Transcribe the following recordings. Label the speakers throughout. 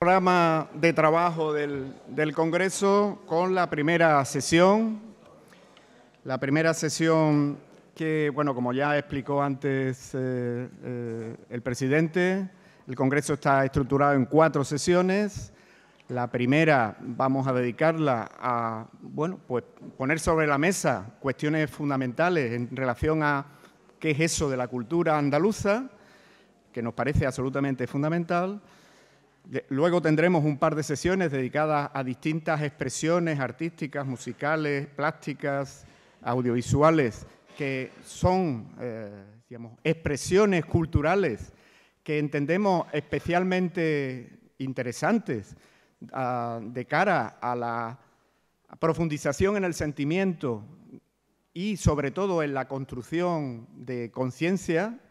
Speaker 1: Programa de trabajo del Congreso con la primera sesión. La primera sesión que, bueno, como ya explicó antes el presidente, el Congreso está estructurado en 4 sesiones. La primera vamos a dedicarla a, bueno, pues poner sobre la mesa cuestiones fundamentales en relación a qué es eso de la cultura andaluza, que nos parece absolutamente fundamental. Luego tendremos un par de sesiones dedicadas a distintas expresiones artísticas, musicales, plásticas, audiovisuales, que son, digamos, expresiones culturales que entendemos especialmente interesantes de cara a la profundización en el sentimiento y, sobre todo, en la construcción de conciencia.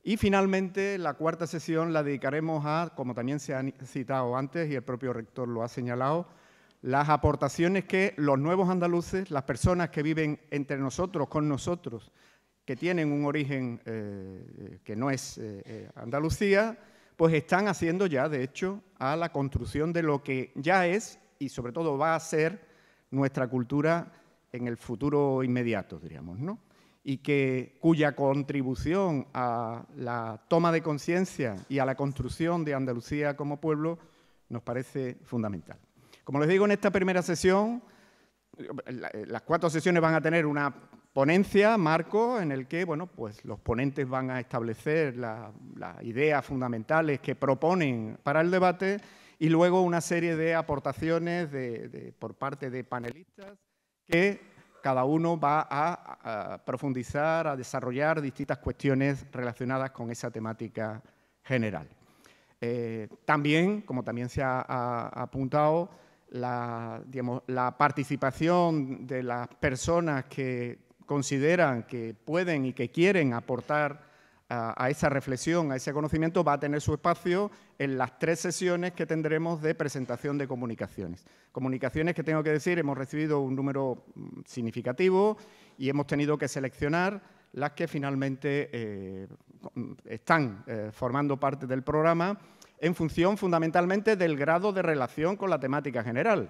Speaker 1: Y finalmente, la cuarta sesión la dedicaremos a, como también se ha citado antes y el propio rector lo ha señalado, las aportaciones que los nuevos andaluces, las personas que viven entre nosotros, con nosotros, que tienen un origen que no es Andalucía, pues están haciendo ya, de hecho, a la construcción de lo que ya es y sobre todo va a ser nuestra cultura en el futuro inmediato, diríamos, ¿no? Y cuya contribución a la toma de conciencia y a la construcción de Andalucía como pueblo nos parece fundamental. Como les digo, en esta primera sesión, las 4 sesiones van a tener una ponencia, marco, en el que, bueno, pues los ponentes van a establecer las ideas fundamentales que proponen para el debate y luego una serie de aportaciones por parte de panelistas que cada uno va a profundizar, a desarrollar distintas cuestiones relacionadas con esa temática general. También, como también se ha apuntado, la participación de las personas que consideran que pueden y que quieren aportar a esa reflexión, a ese conocimiento, va a tener su espacio en las 3 sesiones que tendremos de presentación de comunicaciones. Comunicaciones que, tengo que decir, hemos recibido un número significativo y hemos tenido que seleccionar las que finalmente están formando parte del programa en función fundamentalmente del grado de relación con la temática general,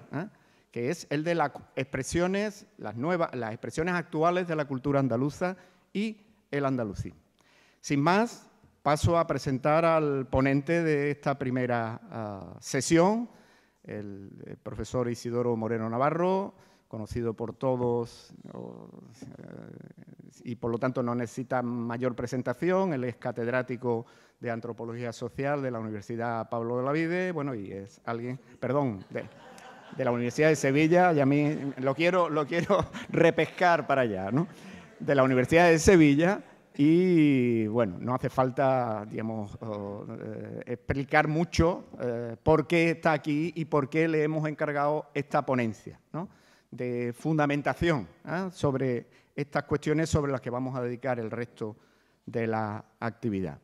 Speaker 1: que es el de las expresiones, las expresiones actuales de la cultura andaluza y el andalucismo. Sin más, paso a presentar al ponente de esta primera sesión, el profesor Isidoro Moreno Navarro, conocido por todos y por lo tanto no necesita mayor presentación. Él es catedrático de Antropología Social de la Universidad Pablo de Olavide, bueno, y es alguien, perdón, de la Universidad de Sevilla, y a mí lo quiero repescar para allá, ¿no? De la Universidad de Sevilla. Y, bueno, no hace falta, digamos, explicar mucho por qué está aquí y por qué le hemos encargado esta ponencia, ¿no?, de fundamentación sobre estas cuestiones sobre las que vamos a dedicar el resto de la actividad.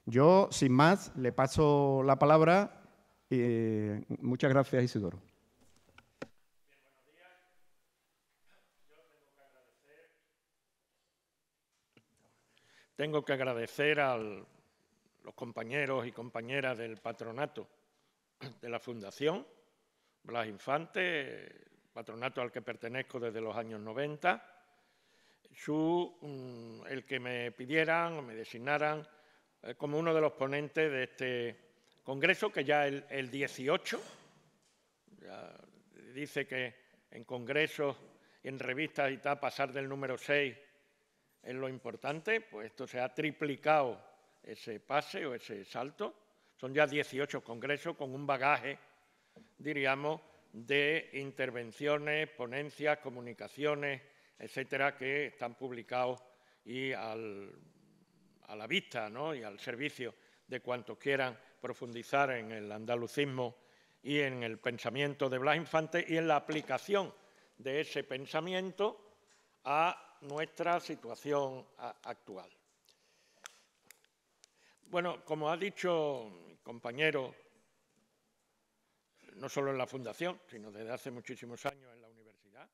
Speaker 1: Yo, sin más, le paso la palabra. Muchas gracias, Isidoro.
Speaker 2: Tengo que agradecer a los compañeros y compañeras del patronato de la Fundación Blas Infante, patronato al que pertenezco desde los años 90, el que me pidieran o me designaran como uno de los ponentes de este congreso, que ya el 18, ya dice que en congresos y en revistas y tal, pasar del número 6 es lo importante, pues esto se ha triplicado ese pase o ese salto. Son ya 18 congresos con un bagaje, diríamos, de intervenciones, ponencias, comunicaciones, etcétera, que están publicados y a la vista, ¿no?, y al servicio de cuantos quieran profundizar en el andalucismo y en el pensamiento de Blas Infante y en la aplicación de ese pensamiento a nuestra situación actual. Bueno, como ha dicho mi compañero, no solo en la Fundación, sino desde hace muchísimos años en la universidad,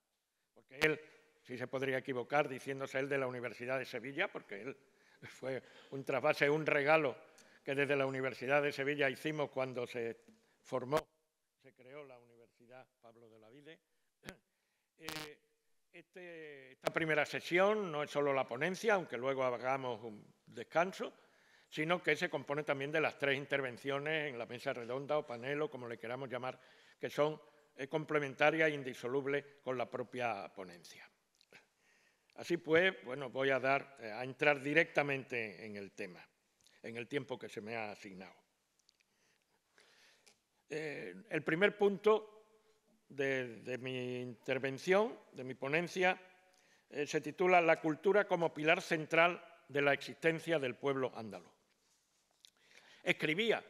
Speaker 2: porque él sí se podría equivocar diciéndose él de la Universidad de Sevilla, porque él fue un trasvase, un regalo que desde la Universidad de Sevilla hicimos cuando se se creó la Universidad Pablo de Olavide. Esta primera sesión no es solo la ponencia, aunque luego hagamos un descanso, sino que se compone también de las 3 intervenciones en la mesa redonda o panel, o como le queramos llamar, que son complementarias e indisolubles con la propia ponencia. Así pues, bueno, voy a entrar directamente en el tema, en el tiempo que se me ha asignado. El primer punto de mi intervención, de mi ponencia, se titula «La cultura como pilar central de la existencia del pueblo andaluz». Escribía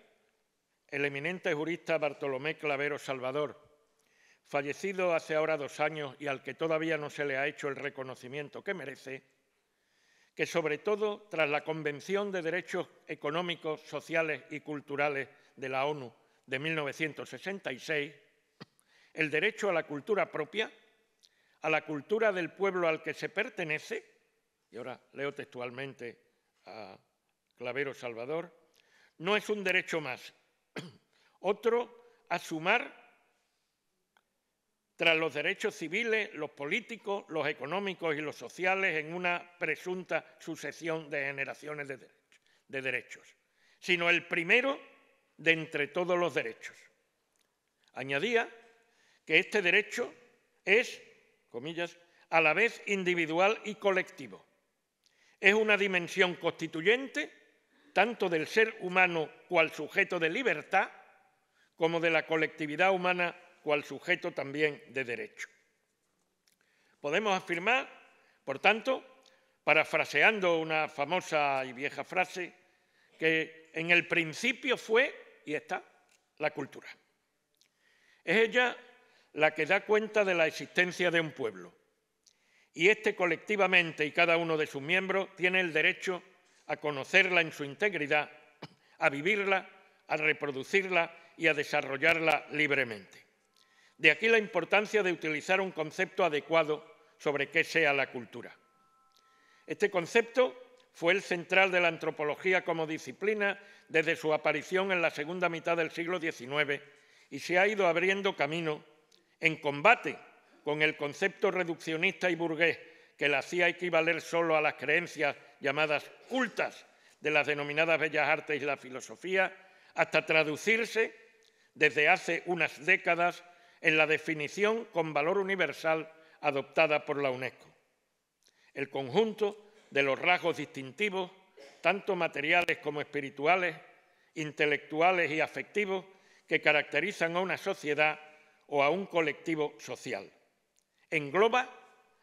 Speaker 2: el eminente jurista Bartolomé Clavero Salvador, fallecido hace ahora 2 años y al que todavía no se le ha hecho el reconocimiento que merece, que sobre todo tras la Convención de Derechos Económicos, Sociales y Culturales de la ONU de 1966, el derecho a la cultura propia, a la cultura del pueblo al que se pertenece, y ahora leo textualmente a Clavero Salvador, no es un derecho más, otro a sumar tras los derechos civiles, los políticos, los económicos y los sociales en una presunta sucesión de generaciones de derechos, sino el primero de entre todos los derechos. Añadía que este derecho es, comillas, a la vez individual y colectivo. Es una dimensión constituyente tanto del ser humano cual sujeto de libertad como de la colectividad humana cual sujeto también de derecho. Podemos afirmar, por tanto, parafraseando una famosa y vieja frase, que en el principio fue y está la cultura. Es ella la que da cuenta de la existencia de un pueblo, y éste colectivamente y cada uno de sus miembros tiene el derecho a conocerla en su integridad, a vivirla, a reproducirla y a desarrollarla libremente. De aquí la importancia de utilizar un concepto adecuado sobre qué sea la cultura. Este concepto fue el central de la antropología como disciplina desde su aparición en la segunda mitad del siglo XIX y se ha ido abriendo camino en combate con el concepto reduccionista y burgués que la hacía equivaler solo a las creencias llamadas cultas de las denominadas bellas artes y la filosofía, hasta traducirse desde hace unas décadas en la definición con valor universal adoptada por la UNESCO. El conjunto de los rasgos distintivos, tanto materiales como espirituales, intelectuales y afectivos, que caracterizan a una sociedad o a un colectivo social. Engloba,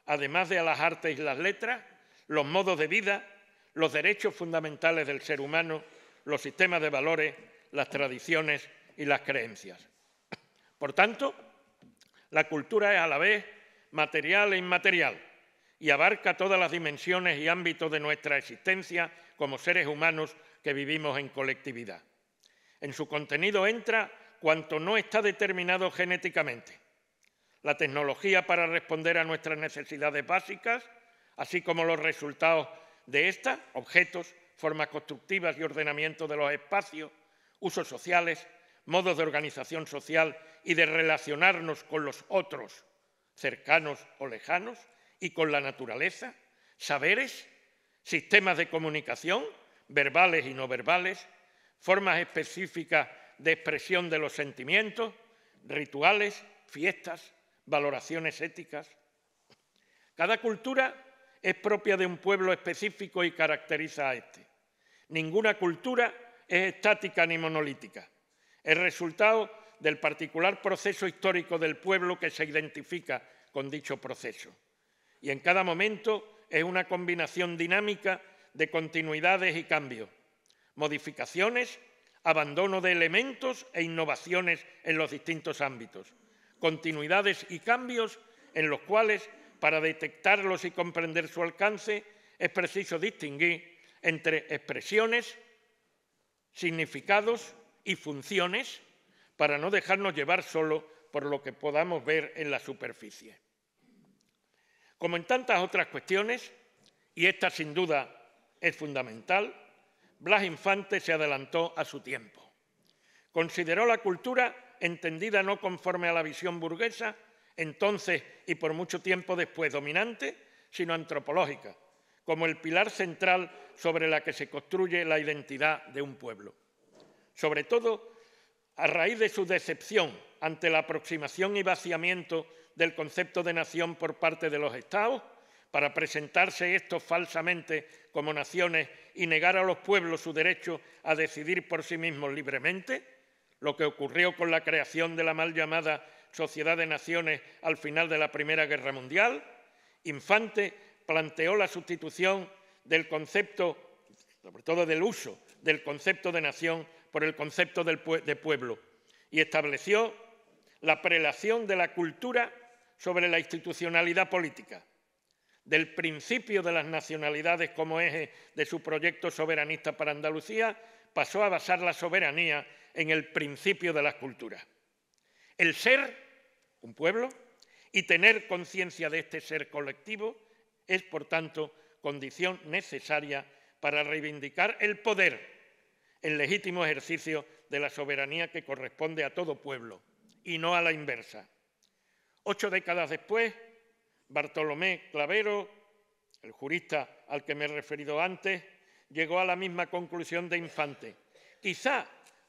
Speaker 2: además de a las artes y las letras, los modos de vida, los derechos fundamentales del ser humano, los sistemas de valores, las tradiciones y las creencias. Por tanto, la cultura es a la vez material e inmaterial y abarca todas las dimensiones y ámbitos de nuestra existencia como seres humanos que vivimos en colectividad. En su contenido entra cuanto no está determinado genéticamente. La tecnología para responder a nuestras necesidades básicas, así como los resultados de estas, objetos, formas constructivas y ordenamiento de los espacios, usos sociales, modos de organización social y de relacionarnos con los otros, cercanos o lejanos, y con la naturaleza, saberes, sistemas de comunicación, verbales y no verbales, formas específicas de expresión de los sentimientos, rituales, fiestas, valoraciones éticas. Cada cultura es propia de un pueblo específico y caracteriza a éste. Ninguna cultura es estática ni monolítica. Es resultado del particular proceso histórico del pueblo que se identifica con dicho proceso. Y en cada momento es una combinación dinámica de continuidades y cambios, modificaciones, abandono de elementos e innovaciones en los distintos ámbitos, continuidades y cambios en los cuales, para detectarlos y comprender su alcance, es preciso distinguir entre expresiones, significados y funciones para no dejarnos llevar solo por lo que podamos ver en la superficie. Como en tantas otras cuestiones, y esta sin duda es fundamental, Blas Infante se adelantó a su tiempo. Consideró la cultura entendida no conforme a la visión burguesa, entonces y por mucho tiempo después dominante, sino antropológica, como el pilar central sobre la que se construye la identidad de un pueblo. Sobre todo, a raíz de su decepción ante la aproximación y vaciamiento del concepto de nación por parte de los Estados, para presentarse estos falsamente como naciones y negar a los pueblos su derecho a decidir por sí mismos libremente, lo que ocurrió con la creación de la mal llamada Sociedad de Naciones al final de la Primera Guerra Mundial, Infante planteó la sustitución del concepto, sobre todo del uso del concepto de nación, por el concepto de pueblo, y estableció la prelación de la cultura sobre la institucionalidad política, del principio de las nacionalidades como eje de su proyecto soberanista para Andalucía, pasó a basar la soberanía en el principio de las culturas. El ser, un pueblo, y tener conciencia de este ser colectivo es, por tanto, condición necesaria para reivindicar el poder en legítimo ejercicio de la soberanía que corresponde a todo pueblo, y no a la inversa. 8 décadas después, Bartolomé Clavero, el jurista al que me he referido antes, llegó a la misma conclusión de Infante, quizá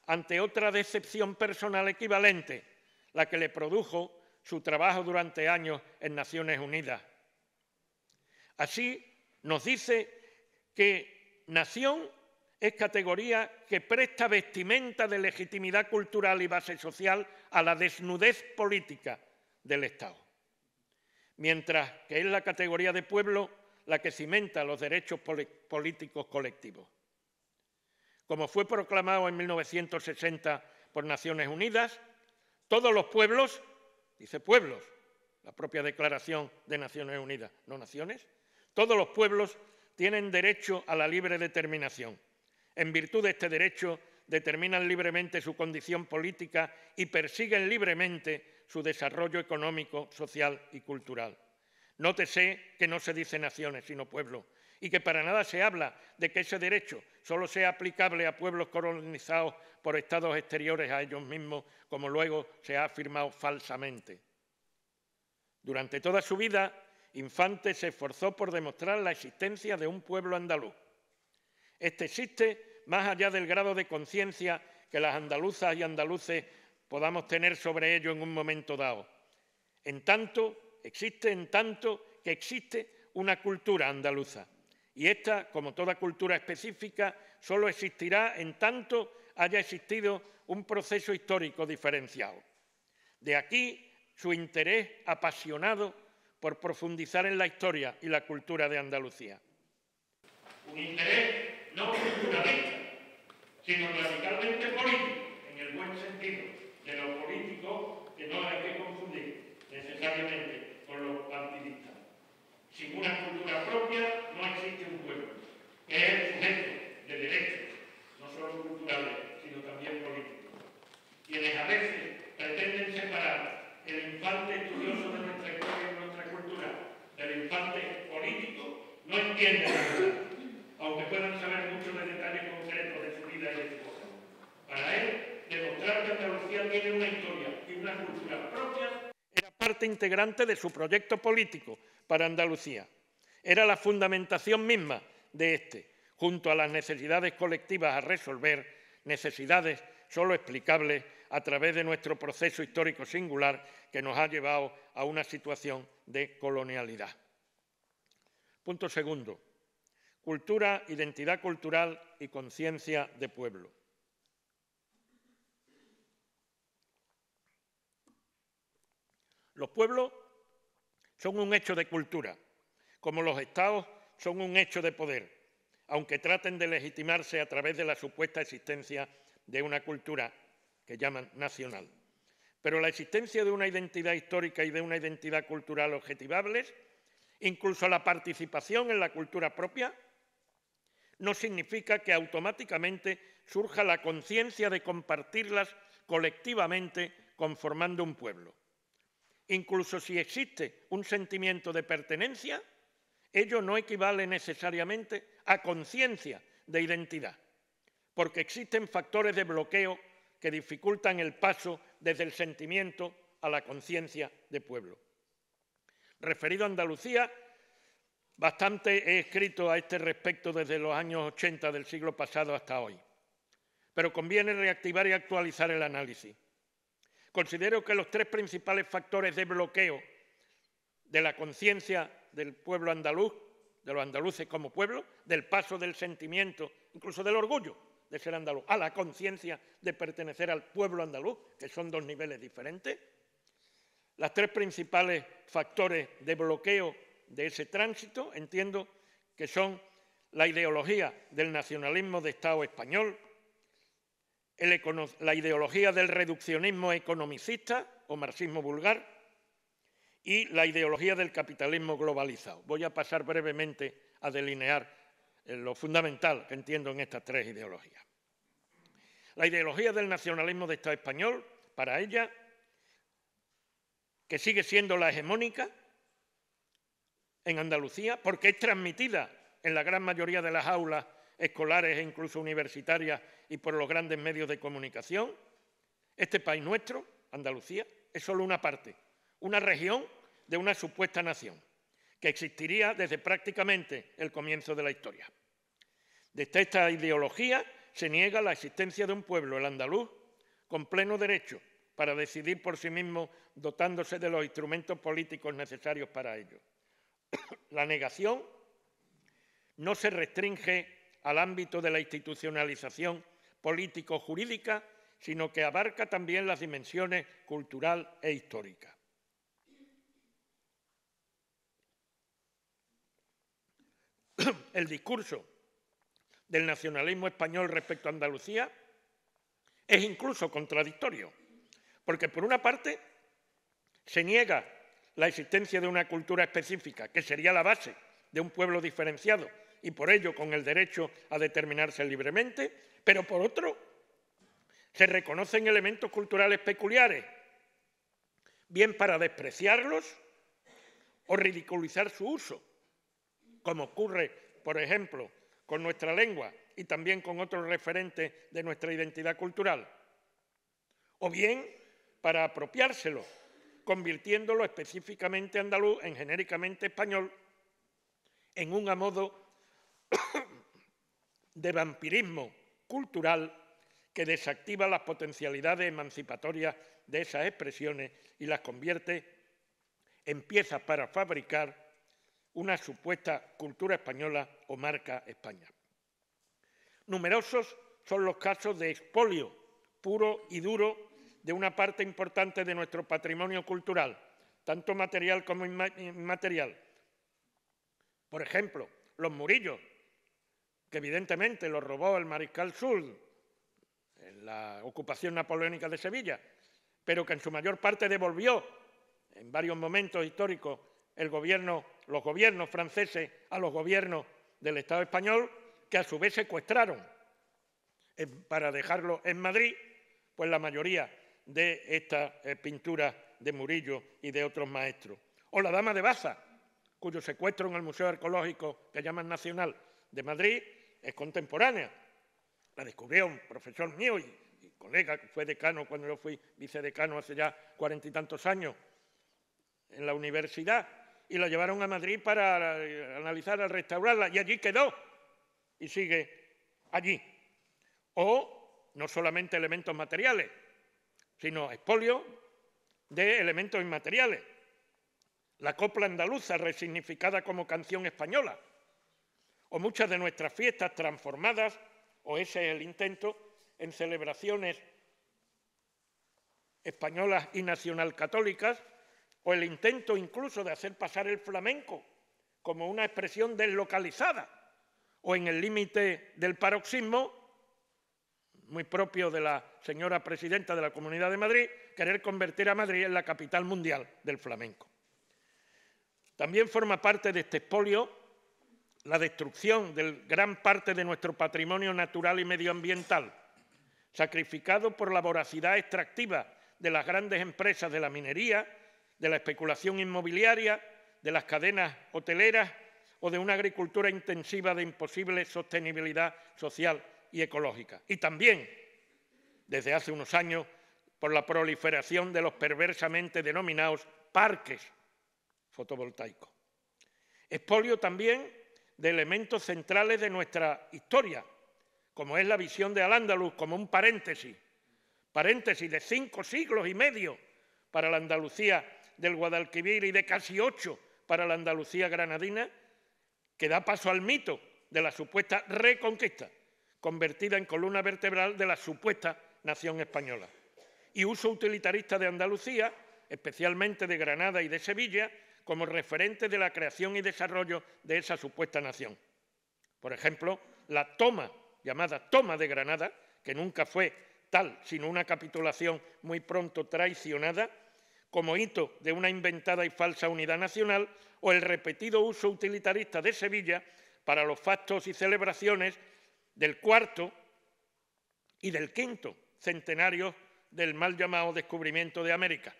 Speaker 2: ante otra decepción personal equivalente, la que le produjo su trabajo durante años en Naciones Unidas. Así nos dice que nación es categoría que presta vestimenta de legitimidad cultural y base social a la desnudez política del Estado, mientras que es la categoría de pueblo la que cimenta los derechos políticos colectivos. Como fue proclamado en 1960 por Naciones Unidas, todos los pueblos, dice pueblos, la propia Declaración de Naciones Unidas, no naciones, todos los pueblos tienen derecho a la libre determinación. En virtud de este derecho, determinan libremente su condición política y persiguen libremente su desarrollo económico, social y cultural. Nótese que no se dice naciones, sino pueblos, y que para nada se habla de que ese derecho solo sea aplicable a pueblos colonizados por estados exteriores a ellos mismos, como luego se ha afirmado falsamente. Durante toda su vida, Infante se esforzó por demostrar la existencia de un pueblo andaluz. Este existe más allá del grado de conciencia que las andaluzas y andaluces podamos tener sobre ello en un momento dado. En tanto que existe una cultura andaluza. Y esta, como toda cultura específica, solo existirá en tanto haya existido un proceso histórico diferenciado. De aquí su interés apasionado por profundizar en la historia y la cultura de Andalucía. Un interés no culturalista, sino radicalmente político, en el buen sentido de lo político, que no hay que confundir necesariamente con lo partidista. Sin una cultura propia no existe un pueblo, que es el sujeto de derechos, no solo culturales, sino también políticos. Quienes a veces pretenden separar el infante estudioso de nuestra historia y nuestra cultura del infante político no entienden la verdad, aunque puedan saber mucho de detalles concretos de su vida y de su cosa. Para él, demostrar que Andalucía tiene una historia y una cultura propias era parte integrante de su proyecto político para Andalucía. Era la fundamentación misma de este, junto a las necesidades colectivas a resolver, necesidades solo explicables a través de nuestro proceso histórico singular que nos ha llevado a una situación de colonialidad. Punto segundo. Cultura, identidad cultural y conciencia de pueblo. Los pueblos son un hecho de cultura, como los estados son un hecho de poder, aunque traten de legitimarse a través de la supuesta existencia de una cultura que llaman nacional. Pero la existencia de una identidad histórica y de una identidad cultural objetivables, incluso la participación en la cultura propia, no significa que automáticamente surja la conciencia de compartirlas colectivamente conformando un pueblo. Incluso si existe un sentimiento de pertenencia, ello no equivale necesariamente a conciencia de identidad, porque existen factores de bloqueo que dificultan el paso desde el sentimiento a la conciencia de pueblo. Referido a Andalucía, bastante he escrito a este respecto desde los años 80 del siglo pasado hasta hoy, pero conviene reactivar y actualizar el análisis. Considero que los tres principales factores de bloqueo de la conciencia del pueblo andaluz, de los andaluces como pueblo, del paso del sentimiento, incluso del orgullo de ser andaluz, a la conciencia de pertenecer al pueblo andaluz, que son dos niveles diferentes. Los tres principales factores de bloqueo de ese tránsito entiendo que son la ideología del nacionalismo de Estado español, la ideología del reduccionismo economicista o marxismo vulgar y la ideología del capitalismo globalizado. Voy a pasar brevemente a delinear lo fundamental que entiendo en estas tres ideologías. La ideología del nacionalismo de Estado español, para ella, que sigue siendo la hegemónica en Andalucía, porque es transmitida en la gran mayoría de las aulas escolares e incluso universitarias y por los grandes medios de comunicación. Este país nuestro, Andalucía, es solo una parte, una región de una supuesta nación, que existiría desde prácticamente el comienzo de la historia. Desde esta ideología se niega la existencia de un pueblo, el andaluz, con pleno derecho para decidir por sí mismo, dotándose de los instrumentos políticos necesarios para ello. La negación no se restringe al ámbito de la institucionalización político-jurídica, sino que abarca también las dimensiones cultural e histórica. El discurso del nacionalismo español respecto a Andalucía es incluso contradictorio, porque por una parte se niega la existencia de una cultura específica, que sería la base de un pueblo diferenciado y por ello con el derecho a determinarse libremente, pero por otro se reconocen elementos culturales peculiares, bien para despreciarlos o ridiculizar su uso, como ocurre, por ejemplo, con nuestra lengua y también con otros referentes de nuestra identidad cultural, o bien para apropiárselo, convirtiéndolo específicamente andaluz en genéricamente español, en un modo de vampirismo cultural que desactiva las potencialidades emancipatorias de esas expresiones y las convierte en piezas para fabricar una supuesta cultura española o marca España. Numerosos son los casos de expolio puro y duro de una parte importante de nuestro patrimonio cultural, tanto material como inmaterial. Por ejemplo, los Murillos, que evidentemente los robó el mariscal Soult en la ocupación napoleónica de Sevilla, pero que en su mayor parte devolvió en varios momentos históricos los gobiernos franceses a los gobiernos del Estado español, que a su vez secuestraron para dejarlo en Madrid, pues la mayoría de estas pinturas de Murillo y de otros maestros. O la Dama de Baza, cuyo secuestro en el Museo Arqueológico, que llaman Nacional, de Madrid, es contemporánea. La descubrió un profesor mío y colega que fue decano cuando yo fui vicedecano hace ya 40 y tantos años en la universidad, y la llevaron a Madrid para analizarla, restaurarla, y allí quedó y sigue allí. O no solamente elementos materiales, sino expolio de elementos inmateriales. La copla andaluza resignificada como canción española, o muchas de nuestras fiestas transformadas, o ese es el intento, en celebraciones españolas y nacionalcatólicas, o el intento incluso de hacer pasar el flamenco como una expresión deslocalizada, o en el límite del paroxismo, muy propio de la señora presidenta de la Comunidad de Madrid, querer convertir a Madrid en la capital mundial del flamenco. También forma parte de este expolio la destrucción de gran parte de nuestro patrimonio natural y medioambiental, sacrificado por la voracidad extractiva de las grandes empresas de la minería, de la especulación inmobiliaria, de las cadenas hoteleras o de una agricultura intensiva de imposible sostenibilidad social y ecológica. Y también desde hace unos años por la proliferación de los perversamente denominados parques fotovoltaicos. Expolio también de elementos centrales de nuestra historia, como es la visión de Al-Ándalus como un paréntesis de 5 siglos y medio para la Andalucía del Guadalquivir y de casi 8 para la Andalucía granadina, que da paso al mito de la supuesta reconquista, convertida en columna vertebral de la supuesta nación española, y uso utilitarista de Andalucía, especialmente de Granada y de Sevilla, como referentes de la creación y desarrollo de esa supuesta nación. Por ejemplo, la toma, llamada toma de Granada, que nunca fue tal, sino una capitulación muy pronto traicionada, como hito de una inventada y falsa unidad nacional, o el repetido uso utilitarista de Sevilla para los fastos y celebraciones del cuarto y del quinto centenario del mal llamado descubrimiento de América,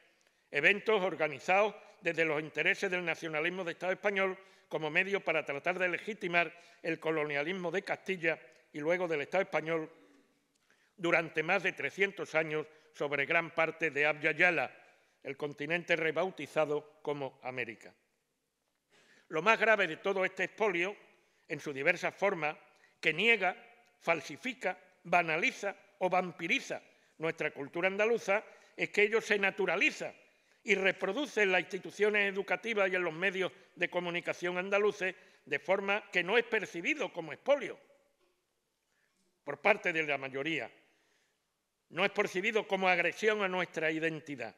Speaker 2: eventos organizados desde los intereses del nacionalismo de Estado español como medio para tratar de legitimar el colonialismo de Castilla y luego del Estado español durante más de 300 años sobre gran parte de Abya Yala, el continente rebautizado como América. Lo más grave de todo este expolio, en sus diversas formas, que niega, falsifica, banaliza o vampiriza nuestra cultura andaluza, es que ello se naturaliza y reproduce en las instituciones educativas y en los medios de comunicación andaluces de forma que no es percibido como expolio por parte de la mayoría. No es percibido como agresión a nuestra identidad.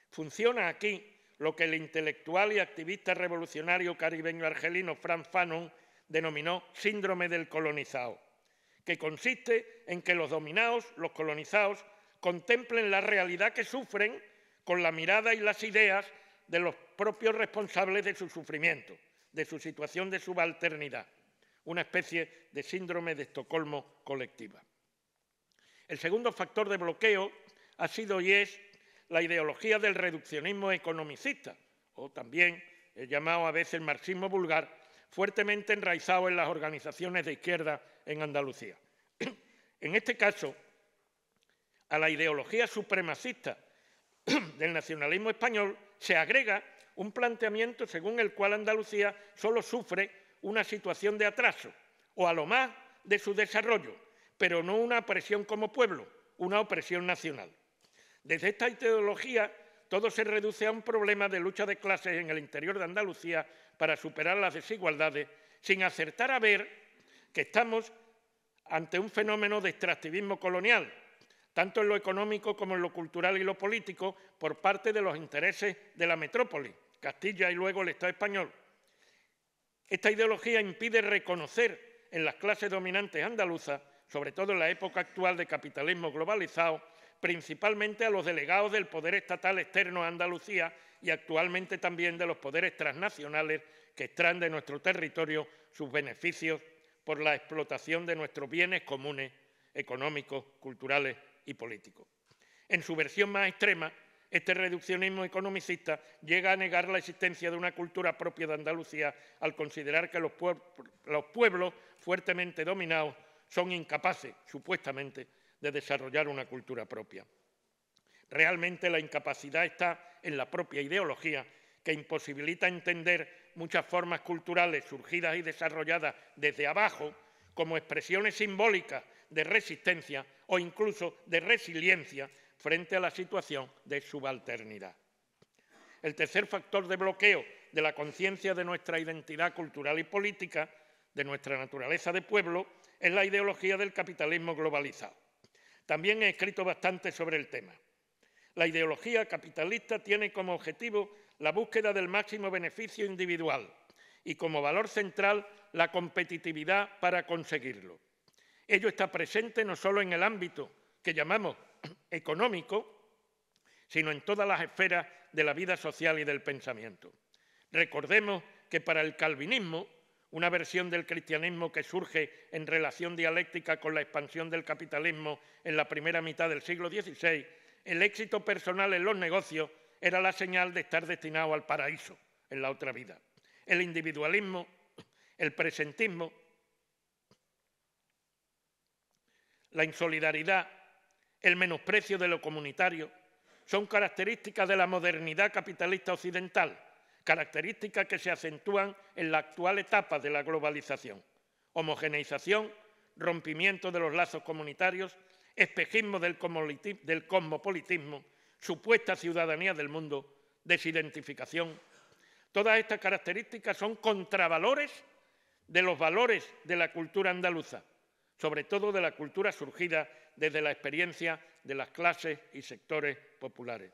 Speaker 2: Funciona aquí lo que el intelectual y activista revolucionario caribeño-argelino Frantz Fanon denominó síndrome del colonizado, que consiste en que los dominados, los colonizados, contemplen la realidad que sufren con la mirada y las ideas de los propios responsables de su sufrimiento, de su situación de subalternidad, una especie de síndrome de Estocolmo colectiva. El segundo factor de bloqueo ha sido y es la ideología del reduccionismo economicista, o también el llamado a veces marxismo vulgar, fuertemente enraizado en las organizaciones de izquierda en Andalucía. En este caso, a la ideología supremacista del nacionalismo español se agrega un planteamiento según el cual Andalucía solo sufre una situación de atraso o a lo más de su desarrollo, pero no una opresión como pueblo, una opresión nacional. Desde esta ideología todo se reduce a un problema de lucha de clases en el interior de Andalucía para superar las desigualdades, sin acertar a ver que estamos ante un fenómeno de extractivismo colonial, tanto en lo económico como en lo cultural y lo político, por parte de los intereses de la metrópoli, Castilla y luego el Estado español. Esta ideología impide reconocer en las clases dominantes andaluzas, sobre todo en la época actual de capitalismo globalizado, principalmente a los delegados del poder estatal externo a Andalucía y actualmente también de los poderes transnacionales que extraen de nuestro territorio sus beneficios por la explotación de nuestros bienes comunes, económicos, culturales y políticos. En su versión más extrema, este reduccionismo economicista llega a negar la existencia de una cultura propia de Andalucía al considerar que los pueblos fuertemente dominados son incapaces, supuestamente, de desarrollar una cultura propia. Realmente la incapacidad está en la propia ideología, que imposibilita entender muchas formas culturales surgidas y desarrolladas desde abajo como expresiones simbólicas de resistencia o incluso de resiliencia frente a la situación de subalternidad. El tercer factor de bloqueo de la conciencia de nuestra identidad cultural y política, de nuestra naturaleza de pueblo, es la ideología del capitalismo globalizado. También he escrito bastante sobre el tema. La ideología capitalista tiene como objetivo la búsqueda del máximo beneficio individual y como valor central la competitividad para conseguirlo. Ello está presente no solo en el ámbito que llamamos económico, sino en todas las esferas de la vida social y del pensamiento. Recordemos que para el calvinismo, una versión del cristianismo que surge en relación dialéctica con la expansión del capitalismo en la primera mitad del siglo XVI, el éxito personal en los negocios era la señal de estar destinado al paraíso en la otra vida. El individualismo, el presentismo, la insolidaridad, el menosprecio de lo comunitario, son características de la modernidad capitalista occidental, características que se acentúan en la actual etapa de la globalización. Homogeneización, rompimiento de los lazos comunitarios, espejismo del cosmopolitismo, supuesta ciudadanía del mundo, desidentificación. Todas estas características son contravalores de los valores de la cultura andaluza, sobre todo de la cultura surgida desde la experiencia de las clases y sectores populares.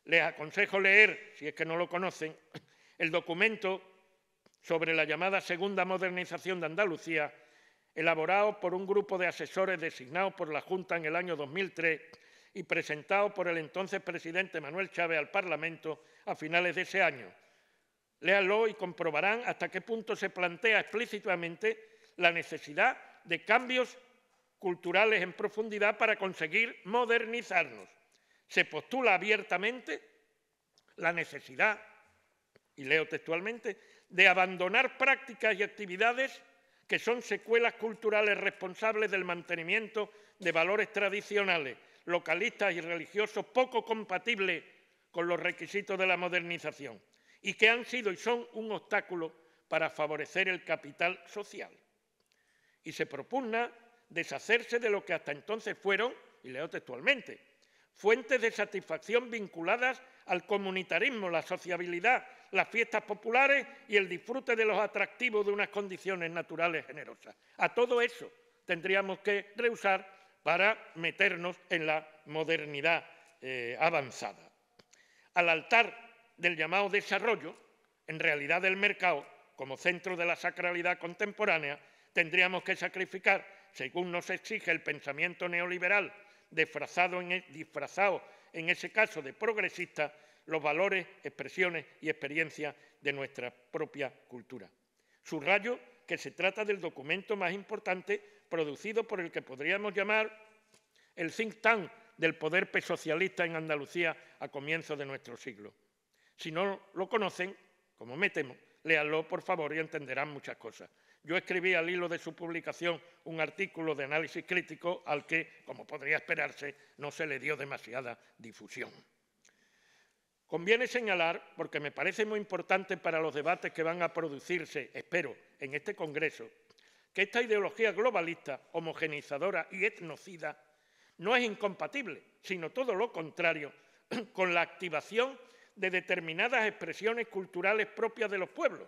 Speaker 2: Les aconsejo leer, si es que no lo conocen, el documento sobre la llamada Segunda Modernización de Andalucía, elaborado por un grupo de asesores designados por la Junta en el año 2003 y presentado por el entonces presidente Manuel Chávez al Parlamento a finales de ese año. Léanlo y comprobarán hasta qué punto se plantea explícitamente la necesidad de cambios culturales en profundidad para conseguir modernizarnos. Se postula abiertamente la necesidad, y leo textualmente, de abandonar prácticas y actividades que son secuelas culturales responsables del mantenimiento de valores tradicionales, localistas y religiosos poco compatibles con los requisitos de la modernización y que han sido y son un obstáculo para favorecer el capital social. Y se propugna deshacerse de lo que hasta entonces fueron, y leo textualmente, fuentes de satisfacción vinculadas al comunitarismo, la sociabilidad, las fiestas populares y el disfrute de los atractivos de unas condiciones naturales generosas. A todo eso tendríamos que rehusar para meternos en la modernidad avanzada. Al altar del llamado desarrollo, en realidad del mercado, como centro de la sacralidad contemporánea, tendríamos que sacrificar, según nos exige el pensamiento neoliberal, disfrazado en ese caso de progresista, los valores, expresiones y experiencias de nuestra propia cultura. Subrayo que se trata del documento más importante producido por el que podríamos llamar el think tank del poder socialista en Andalucía a comienzos de nuestro siglo. Si no lo conocen, como me temo, léanlo por favor y entenderán muchas cosas. Yo escribí al hilo de su publicación un artículo de análisis crítico al que, como podría esperarse, no se le dio demasiada difusión. Conviene señalar, porque me parece muy importante para los debates que van a producirse, espero, en este Congreso, que esta ideología globalista, homogeneizadora y etnocida no es incompatible, sino todo lo contrario, con la activación de determinadas expresiones culturales propias de los pueblos.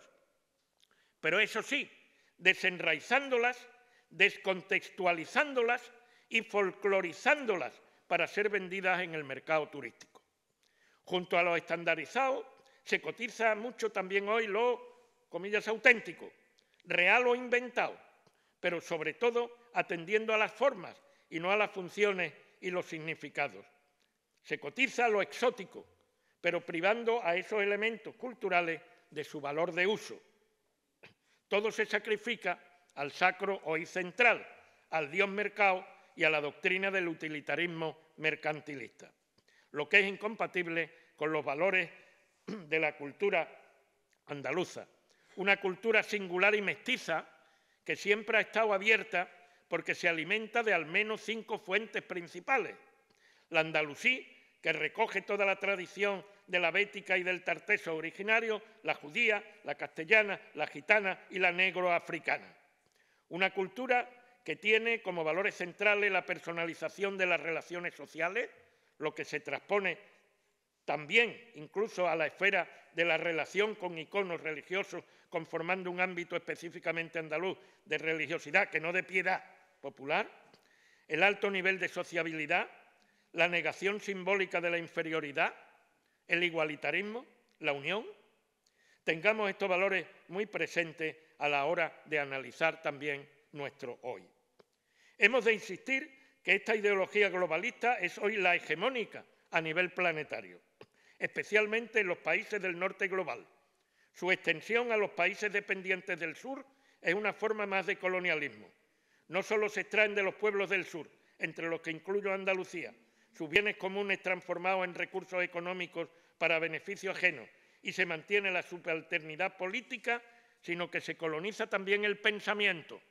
Speaker 2: Pero eso sí, desenraizándolas, descontextualizándolas y folclorizándolas para ser vendidas en el mercado turístico. Junto a lo estandarizado, se cotiza mucho también hoy lo, comillas, auténtico, real o inventado, pero sobre todo atendiendo a las formas y no a las funciones y los significados. Se cotiza lo exótico, pero privando a esos elementos culturales de su valor de uso. Todo se sacrifica al sacro hoy central, al dios mercado y a la doctrina del utilitarismo mercantilista, lo que es incompatible con los valores de la cultura andaluza, una cultura singular y mestiza que siempre ha estado abierta porque se alimenta de al menos 5 fuentes principales: la andalusí, que recoge toda la tradición de la bética y del tarteso originario, la judía, la castellana, la gitana y la negroafricana. Una cultura que tiene como valores centrales la personalización de las relaciones sociales, lo que se transpone también incluso a la esfera de la relación con iconos religiosos, conformando un ámbito específicamente andaluz de religiosidad, que no de piedad popular, el alto nivel de sociabilidad, la negación simbólica de la inferioridad, el igualitarismo, la unión. Tengamos estos valores muy presentes a la hora de analizar también nuestro hoy. Hemos de insistir que esta ideología globalista es hoy la hegemónica a nivel planetario, especialmente en los países del norte global. Su extensión a los países dependientes del sur es una forma más de colonialismo. No solo se extraen de los pueblos del sur, entre los que incluyo Andalucía, sus bienes comunes transformados en recursos económicos para beneficio ajeno y se mantiene la subalternidad política, sino que se coloniza también el pensamiento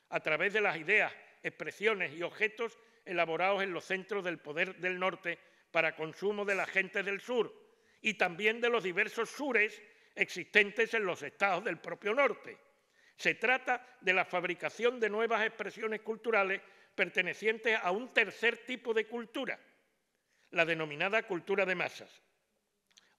Speaker 2: a través de las ideas, expresiones y objetos elaborados en los centros del poder del norte para consumo de la gente del sur y también de los diversos sures existentes en los estados del propio norte. Se trata de la fabricación de nuevas expresiones culturales pertenecientes a un tercer tipo de cultura, la denominada cultura de masas.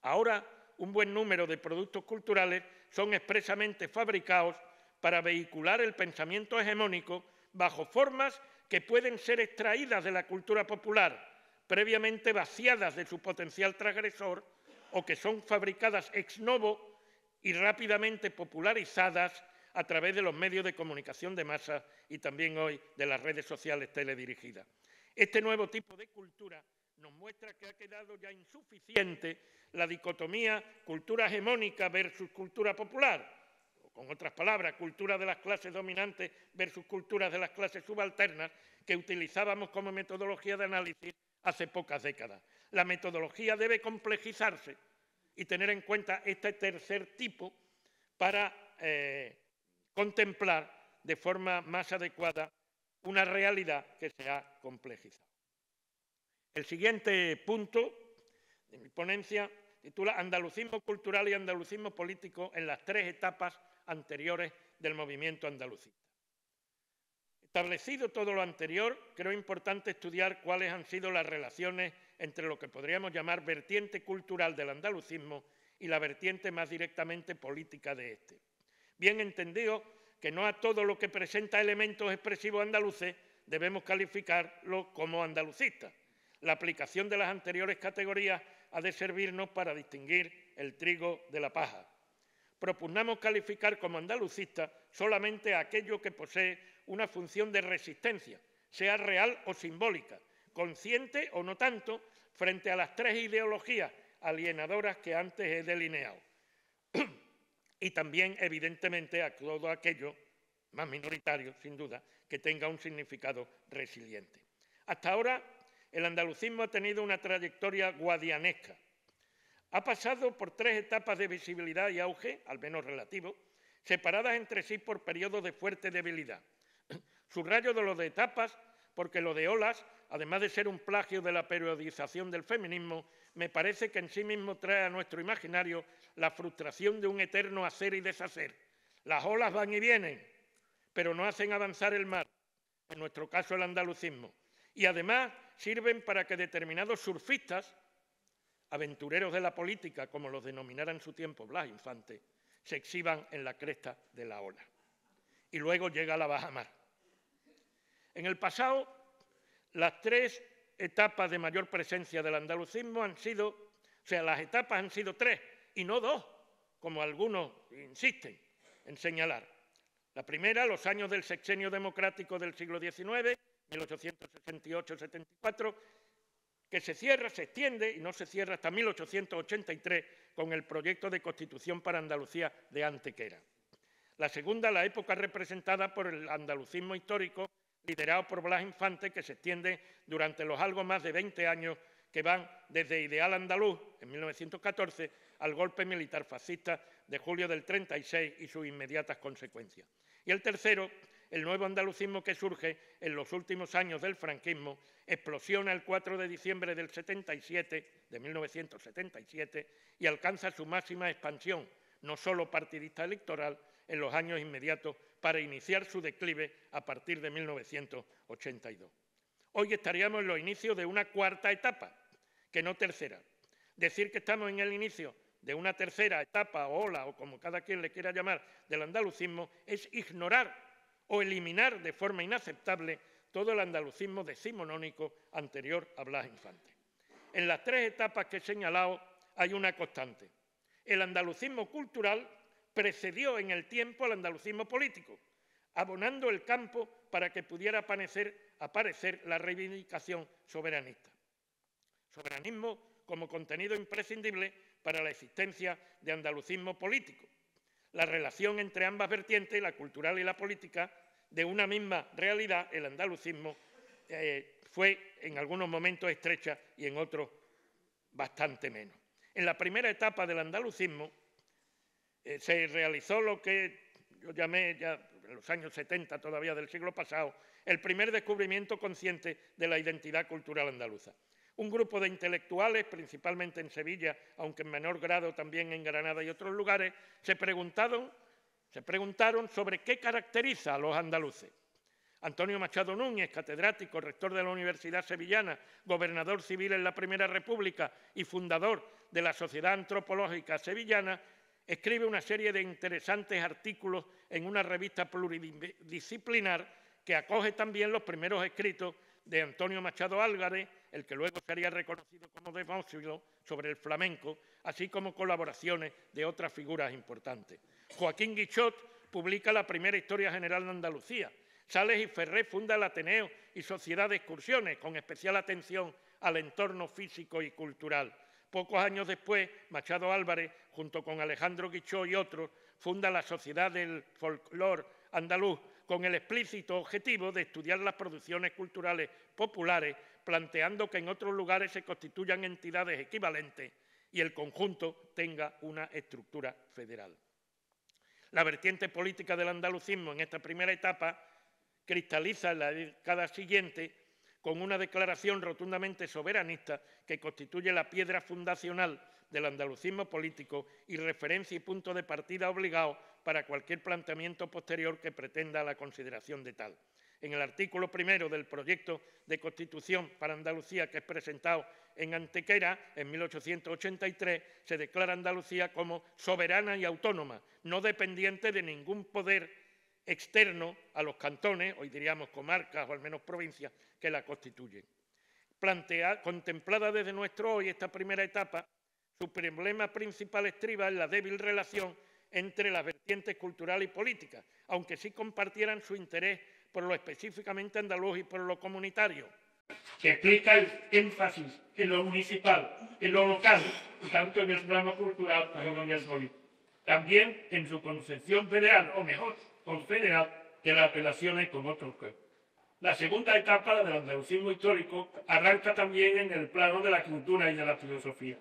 Speaker 2: Ahora, un buen número de productos culturales son expresamente fabricados para vehicular el pensamiento hegemónico bajo formas que pueden ser extraídas de la cultura popular, previamente vaciadas de su potencial transgresor, o que son fabricadas ex novo y rápidamente popularizadas a través de los medios de comunicación de masas y también hoy de las redes sociales teledirigidas. Este nuevo tipo de cultura nos muestra que ha quedado ya insuficiente la dicotomía cultura hegemónica versus cultura popular, o con otras palabras, cultura de las clases dominantes versus culturas de las clases subalternas que utilizábamos como metodología de análisis hace pocas décadas. La metodología debe complejizarse y tener en cuenta este tercer tipo para contemplar de forma más adecuada una realidad que se ha complejizado. El siguiente punto de mi ponencia titula Andalucismo cultural y andalucismo político en las tres etapas anteriores del movimiento andalucista. Establecido todo lo anterior, creo importante estudiar cuáles han sido las relaciones entre lo que podríamos llamar vertiente cultural del andalucismo y la vertiente más directamente política de este. Bien entendido que no a todo lo que presenta elementos expresivos andaluces debemos calificarlo como andalucista. La aplicación de las anteriores categorías ha de servirnos para distinguir el trigo de la paja. Propugnamos calificar como andalucista solamente aquello que posee una función de resistencia, sea real o simbólica, consciente o no tanto, frente a las tres ideologías alienadoras que antes he delineado. Y también, evidentemente, a todo aquello, más minoritario, sin duda, que tenga un significado resiliente. Hasta ahora, el andalucismo ha tenido una trayectoria guadianesca. Ha pasado por tres etapas de visibilidad y auge, al menos relativo, separadas entre sí por periodos de fuerte debilidad. Subrayo de lo de etapas porque lo de olas, además de ser un plagio de la periodización del feminismo, me parece que en sí mismo trae a nuestro imaginario la frustración de un eterno hacer y deshacer. Las olas van y vienen, pero no hacen avanzar el mar, en nuestro caso el andalucismo, y además sirven para que determinados surfistas, aventureros de la política, como los denominara en su tiempo Blas Infante, se exhiban en la cresta de la ola. Y luego llega la bajamar. En el pasado, las tres etapas de mayor presencia del andalucismo han sido, o sea, las etapas han sido tres y no dos, como algunos insisten en señalar. La primera, los años del sexenio democrático del siglo XIX, 1868-74, que se cierra, se extiende y no se cierra hasta 1883 con el proyecto de Constitución para Andalucía de Antequera. La segunda, la época representada por el andalucismo histórico liderado por Blas Infante, que se extiende durante los algo más de 20 años que van desde Ideal Andaluz, en 1914, al golpe militar fascista de julio del 36 y sus inmediatas consecuencias. Y el tercero, el nuevo andalucismo que surge en los últimos años del franquismo, explosiona el 4 de diciembre del 77, de 1977, y alcanza su máxima expansión, no solo partidista electoral, en los años inmediatos para iniciar su declive a partir de 1982. Hoy estaríamos en los inicios de una cuarta etapa, que no tercera. Decir que estamos en el inicio de una tercera etapa o ola, o como cada quien le quiera llamar, del andalucismo, es ignorar o eliminar de forma inaceptable todo el andalucismo decimonónico anterior a Blas Infante. En las tres etapas que he señalado hay una constante. El andalucismo cultural precedió en el tiempo al andalucismo político, abonando el campo para que pudiera aparecer la reivindicación soberanista. Soberanismo como contenido imprescindible para la existencia de andalucismo político. La relación entre ambas vertientes, la cultural y la política, de una misma realidad, el andalucismo, fue en algunos momentos estrecha y en otros bastante menos. En la primera etapa del andalucismo se realizó lo que yo llamé, ya en los años 70 todavía del siglo pasado, el primer descubrimiento consciente de la identidad cultural andaluza. Un grupo de intelectuales, principalmente en Sevilla, aunque en menor grado también en Granada y otros lugares, se preguntaron sobre qué caracteriza a los andaluces. Antonio Machado Núñez, catedrático, rector de la Universidad Sevillana, gobernador civil en la Primera República y fundador de la Sociedad Antropológica Sevillana, escribe una serie de interesantes artículos en una revista pluridisciplinar que acoge también los primeros escritos de Antonio Machado Álvarez, el que luego sería reconocido como demófilo, sobre el flamenco, así como colaboraciones de otras figuras importantes. Joaquín Guichot publica la primera Historia General de Andalucía. Sales y Ferré funda el Ateneo y Sociedad de Excursiones, con especial atención al entorno físico y cultural. Pocos años después, Machado Álvarez, junto con Alejandro Guichot y otros, funda la Sociedad del Folclor Andaluz, con el explícito objetivo de estudiar las producciones culturales populares, planteando que en otros lugares se constituyan entidades equivalentes y el conjunto tenga una estructura federal. La vertiente política del andalucismo en esta primera etapa cristaliza en la década siguiente con una declaración rotundamente soberanista que constituye la piedra fundacional del andalucismo político y referencia y punto de partida obligado para cualquier planteamiento posterior que pretenda la consideración de tal. En el artículo primero del proyecto de Constitución para Andalucía, que es presentado en Antequera en 1883, se declara Andalucía como soberana y autónoma, no dependiente de ningún poder externo a los cantones, hoy diríamos comarcas o al menos provincias, que la constituyen. Contemplada desde nuestro hoy esta primera etapa, su problema principal estriba en la débil relación entre las vertientes cultural y política, aunque sí compartieran su interés por lo específicamente andaluz y por lo comunitario, que explica el énfasis en lo municipal, en lo local, tanto en el plano cultural como en el político. También en su concepción federal, o mejor, confederal, de las relaciones con otros pueblos. La segunda etapa del andalucismo histórico arranca también en el plano de la cultura y de la filosofía.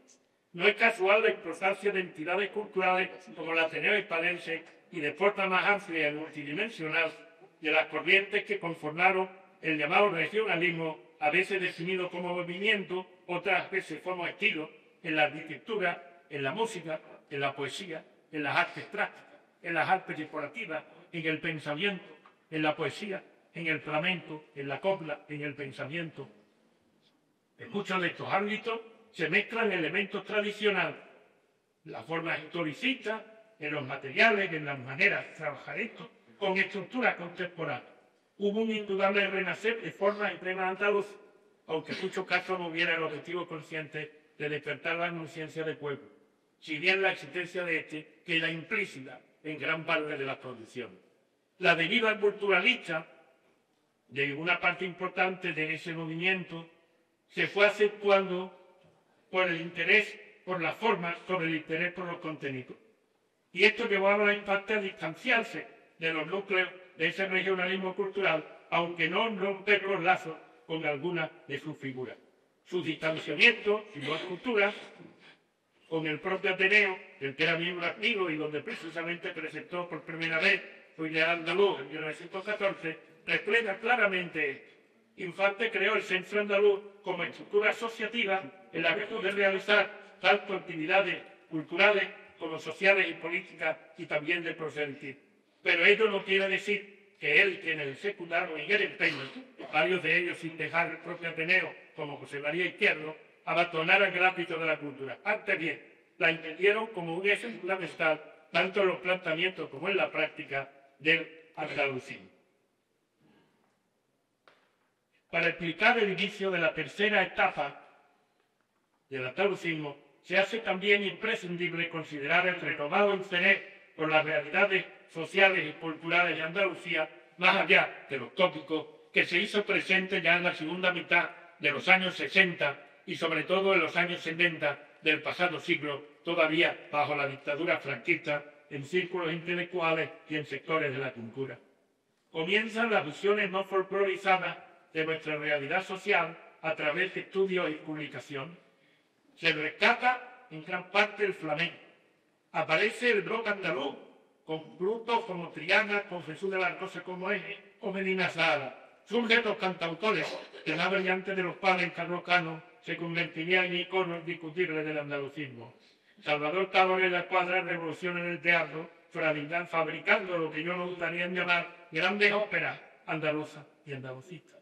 Speaker 2: No es casual la importancia de entidades culturales como el Ateneo Hispalense y de forma más amplia y multidimensional de las corrientes que conformaron el llamado regionalismo, a veces definido como movimiento, otras veces como estilo, en la arquitectura, en la música, en la poesía, en las artes prácticas, en las artes decorativas, en el pensamiento, en la poesía, en el flamenco, en la copla, en el pensamiento. En muchos de estos ámbitos se mezclan elementos tradicionales, la forma historicista, en los materiales, en las maneras de trabajar esto, con estructuras contemporáneas. Hubo un indudable renacer de formas en plena andaluz, aunque en muchos casos no hubiera el objetivo consciente de despertar la conciencia del pueblo, si bien la existencia de este queda implícita en gran parte de las producciones. La deriva culturalista de una parte importante de ese movimiento se fue acentuando por el interés por las formas sobre el interés por los contenidos. Y esto llevó a la parte a distanciarse de los núcleos de ese regionalismo cultural, aunque no romper los lazos con alguna de sus figuras. Su distanciamiento y las culturas con el propio Ateneo, del que era miembro activo y donde precisamente presentó por primera vez su ideal andaluz en 1914, refleja claramente esto. Infante creó el Centro Andaluz como estructura asociativa en la que puede realizar tanto actividades culturales como sociales y políticas y también de proselitismo. Pero ello no quiere decir que él, que en el secundario y en el empeño, varios de ellos sin dejar el propio Ateneo, como José María Izquierdo, abandonaran el ámbito de la cultura. Antes bien, la entendieron como un eje fundamental, tanto en los planteamientos como en la práctica del andalucismo. Para explicar el inicio de la tercera etapa del andalucismo, se hace también imprescindible considerar el retomado interés por las realidades sociales y culturales de Andalucía, más allá de los tópicos, que se hizo presente ya en la segunda mitad de los años 60 y sobre todo en los años 70 del pasado siglo, todavía bajo la dictadura franquista, en círculos intelectuales y en sectores de la cultura. Comienzan las visiones no folclorizadas de nuestra realidad social a través de estudios y publicaciones. Se rescata en gran parte el flamenco. Aparece el rock andaluz
Speaker 3: con Pluto como Triana, con Jesús de la Rosa como eje, o Medina Sala. Surgen los cantautores, que la variante de los padres Carlos Cano se convertiría en iconos discutibles del andalucismo. Salvador Távora y la Cuadra revolucionan el teatro, fabricando lo que yo no dudaría en llamar grandes óperas andaluzas y andalucistas.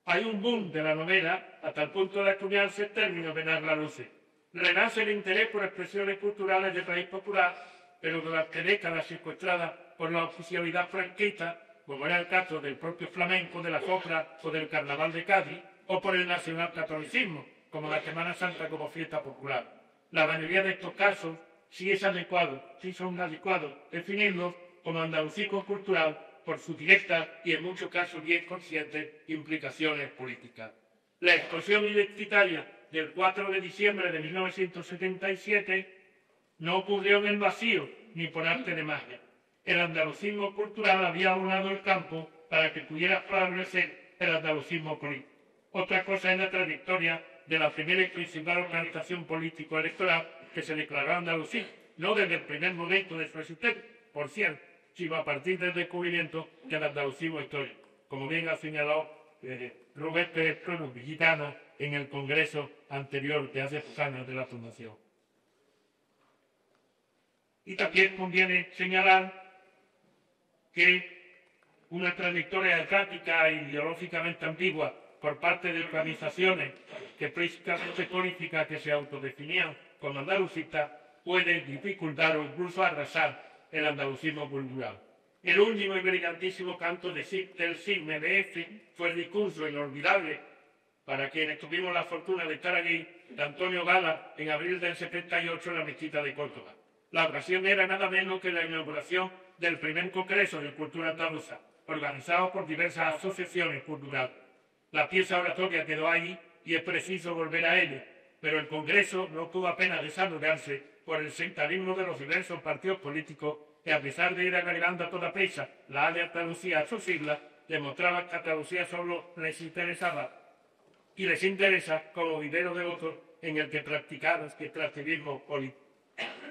Speaker 3: Hay un boom de la novela hasta el punto de acuñarse el término penar la luce. Renace el interés por expresiones culturales de país popular, pero durante décadas secuestradas por la oficialidad franquista, como era el caso del propio flamenco, de la copla o del carnaval de Cádiz, o por el nacionalcatolicismo, como la Semana Santa como fiesta popular. La mayoría de estos casos sí son adecuados definirlos como andalucismo cultural por su directa y en muchos casos bien conscientes implicaciones políticas. La explosión identitaria del 4 de diciembre de 1977 no ocurrió en el vacío ni por arte de magia. El andalucismo cultural había abonado el campo para que pudiera florecer el andalucismo político. Otra cosa es la trayectoria de la primera y principal organización político-electoral que se declaró andalusí, no desde el primer momento de su existencia, por cierto, sino a partir del descubrimiento del andalucismo histórico, como bien ha señalado Rubén Pérez Cruz Gitana en el congreso anterior de hace pocos años de la Fundación. Y también conviene señalar que una trayectoria errática e ideológicamente ambigua por parte de organizaciones que precisamente políticas que se autodefinían como andalucistas puede dificultar o incluso arrasar el andalucismo cultural. El último y brillantísimo canto del Cisne de F fue el discurso inolvidable para quienes tuvimos la fortuna de estar allí, de Antonio Gala, en abril del 78 en la mezquita de Córdoba. La ocasión era nada menos que la inauguración del primer Congreso de Cultura Andaluza, organizado por diversas asociaciones culturales. La pieza oratoria quedó ahí y es preciso volver a ella, pero el Congreso no tuvo apenas desarrollarse por el sectarismo de los diversos partidos políticos que, a pesar de ir agregando a toda prisa la A de Andalucía a sus siglas, demostraban que Andalucía solo les interesaba y les interesa como vivero de otros en el que practicar el extractivismo político.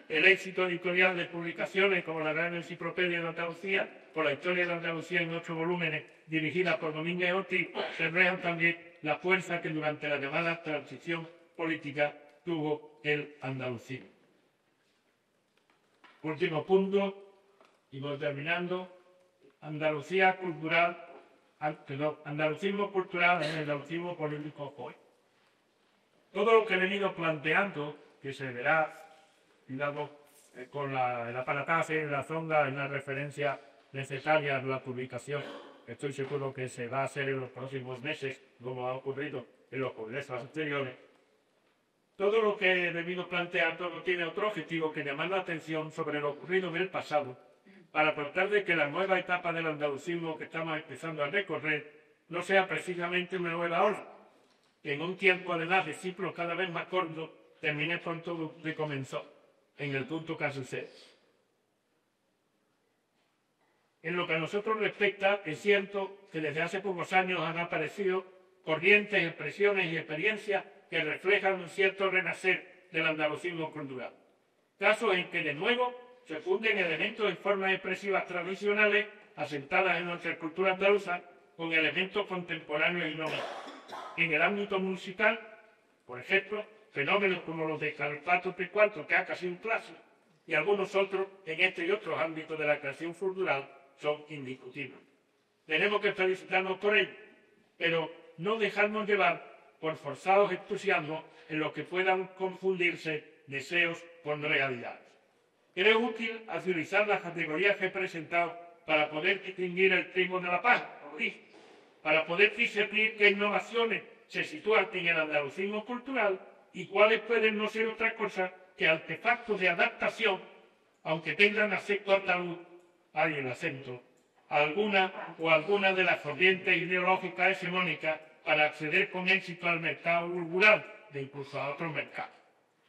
Speaker 3: El éxito editorial de publicaciones como la Gran Enciclopedia de Andalucía, por la historia de Andalucía en 8 volúmenes, dirigida por Domínguez Ortiz, reflejan también la fuerza que durante la llamada transición política tuvo el andalucismo. Último punto, y voy terminando, andalucismo cultural en el andalucismo político hoy. Todo lo que he venido planteando, que se verá, digamos, con el aparataje, la sonda, en la referencia necesaria de la publicación, estoy seguro que se va a hacer en los próximos meses, como ha ocurrido en los congresos anteriores. Todo lo que he venido planteando no tiene otro objetivo que llamar la atención sobre lo ocurrido en el pasado, para tratar de que la nueva etapa del andalucismo que estamos empezando a recorrer no sea precisamente una nueva ola, que en un tiempo además de ciclos cada vez más cortos termine con todo lo que comenzó, en el punto que sucede. En lo que a nosotros respecta, es cierto que desde hace pocos años han aparecido corrientes, expresiones y experiencias que reflejan un cierto renacer del andalucismo cultural. Casos en que de nuevo se funden elementos y formas expresivas tradicionales asentadas en nuestra cultura andaluza con elementos contemporáneos y novedosos. En el ámbito musical, por ejemplo, fenómenos como los de Calpato P4, que ha casi un clásico, y algunos otros en este y otros ámbitos de la creación cultural son indiscutibles. Tenemos que felicitarnos por ello, pero no dejarnos llevar por forzados entusiasmos en los que puedan confundirse deseos con realidades. Creo útil agilizar las categorías que he presentado para poder distinguir el trigo de la paz, para poder discernir qué innovaciones se sitúan en el andalucismo cultural y cuáles pueden no ser otra cosa que artefactos de adaptación, aunque tengan acento andaluz, hay el acento, alguna de las corrientes ideológicas hegemónicas para acceder con éxito al mercado rural e incluso a otros mercados,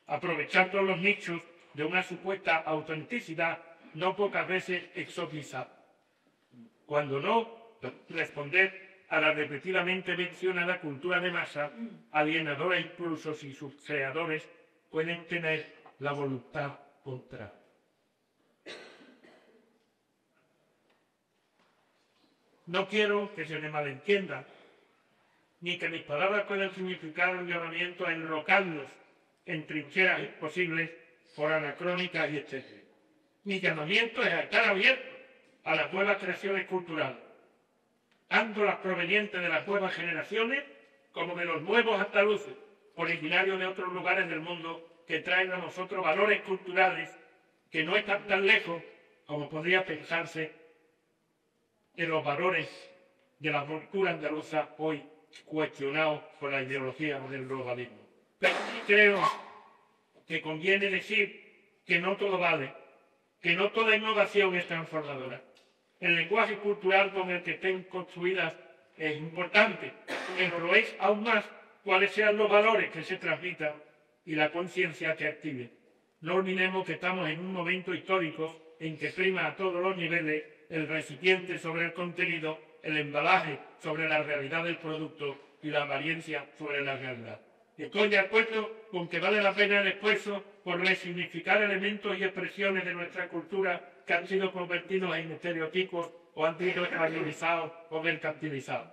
Speaker 3: aprovechando los nichos de una supuesta autenticidad no pocas veces exotizada, cuando no responder a la repetidamente mencionada cultura de masa, alienadora incluso si sus creadores pueden tener la voluntad contraria. No quiero que se me malentienda, ni que mis palabras puedan significar un llamamiento a enrocarnos en trincheras imposibles por anacrónicas y etcétera. Mi llamamiento es a estar abierto a las nuevas creaciones culturales, tanto las provenientes de las nuevas generaciones como de los nuevos andaluces, originarios de otros lugares del mundo, que traen a nosotros valores culturales que no están tan lejos como podría pensarse de los valores de la cultura andaluza hoy cuestionados por la ideología del globalismo. Pero sí creo que conviene decir que no todo vale, que no toda innovación es transformadora. El lenguaje cultural con el que estén construidas es importante, pero lo es aún más cuáles sean los valores que se transmitan y la conciencia que active. No olvidemos que estamos en un momento histórico en que prima a todos los niveles el recipiente sobre el contenido, el embalaje sobre la realidad del producto y la apariencia sobre la realidad. Estoy de acuerdo con que vale la pena el esfuerzo por resignificar elementos y expresiones de nuestra cultura que han sido convertidos en estereotipos o han sido evangelizados o mercantilizados.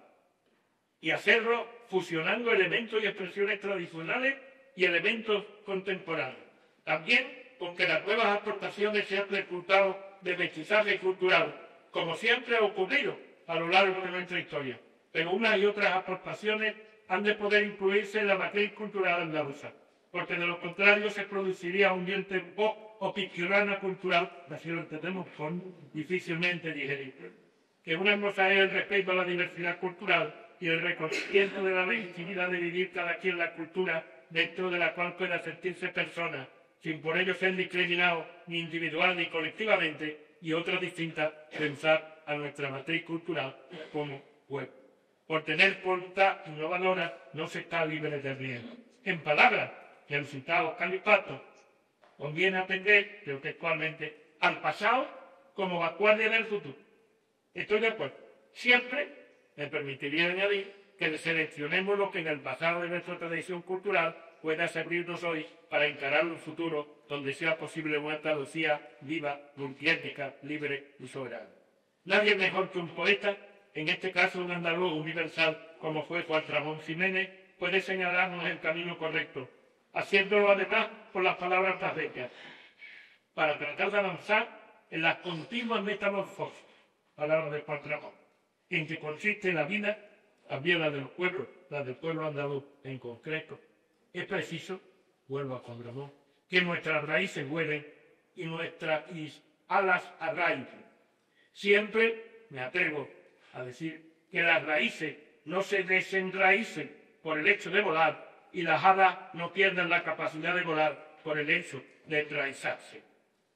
Speaker 3: Y hacerlo fusionando elementos y expresiones tradicionales y elementos contemporáneos. También con que las nuevas aportaciones sean resultado de mestizaje cultural, como siempre ha ocurrido a lo largo de nuestra historia. Pero unas y otras aportaciones han de poder incluirse en la matriz cultural andaluza, porque de lo contrario se produciría un diente pop o picciolana cultural, así lo entendemos, difícilmente digerible. Que una cosa es el respeto a la diversidad cultural y el reconocimiento de la legitimidad de vivir cada quien la cultura dentro de la cual pueda sentirse persona, sin por ello ser discriminado ni individual ni colectivamente, y otra distinta, pensar a nuestra matriz cultural como web. Por tener voluntad innovadora no se está libre de riesgo. En palabras del citado Calipato, conviene atender, pero textualmente, al pasado como vanguardia del futuro. Estoy de acuerdo. Siempre me permitiría añadir que seleccionemos lo que en el pasado de nuestra tradición cultural pueda servirnos hoy para encarar un futuro donde sea posible una Andalucía viva, multiétnica, libre y soberana. Nadie mejor que un poeta, en este caso un andaluz universal como fue Juan Ramón Jiménez, puede señalarnos el camino correcto, haciéndolo además por las palabras más bellas, para tratar de avanzar en las continuas metamorfosis, palabras de Juan Ramón, en que consiste la vida, también la de los pueblos, la del pueblo andaluz en concreto. Es preciso, vuelvo a Juan Ramón, que nuestras raíces vuelen y nuestras alas arraiguen. Siempre me atrevo a decir que las raíces no se desenraícen por el hecho de volar y las alas no pierdan la capacidad de volar por el hecho de enraizarse.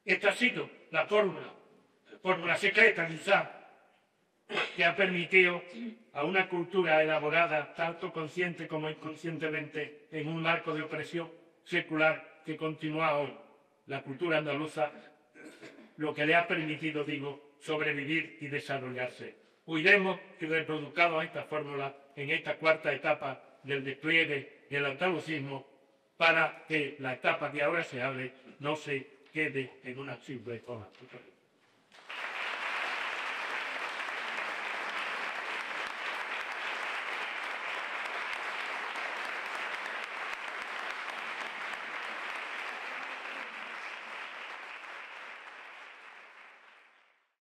Speaker 3: Esta ha sido la fórmula secreta quizá, que ha permitido a una cultura elaborada tanto consciente como inconscientemente en un marco de opresión secular que continúa hoy. La cultura andaluza, lo que le ha permitido, digo, sobrevivir y desarrollarse. Cuidemos que reproduzcamos esta fórmula en esta cuarta etapa del despliegue del andalucismo para que la etapa que ahora se abre no se quede en una simple forma.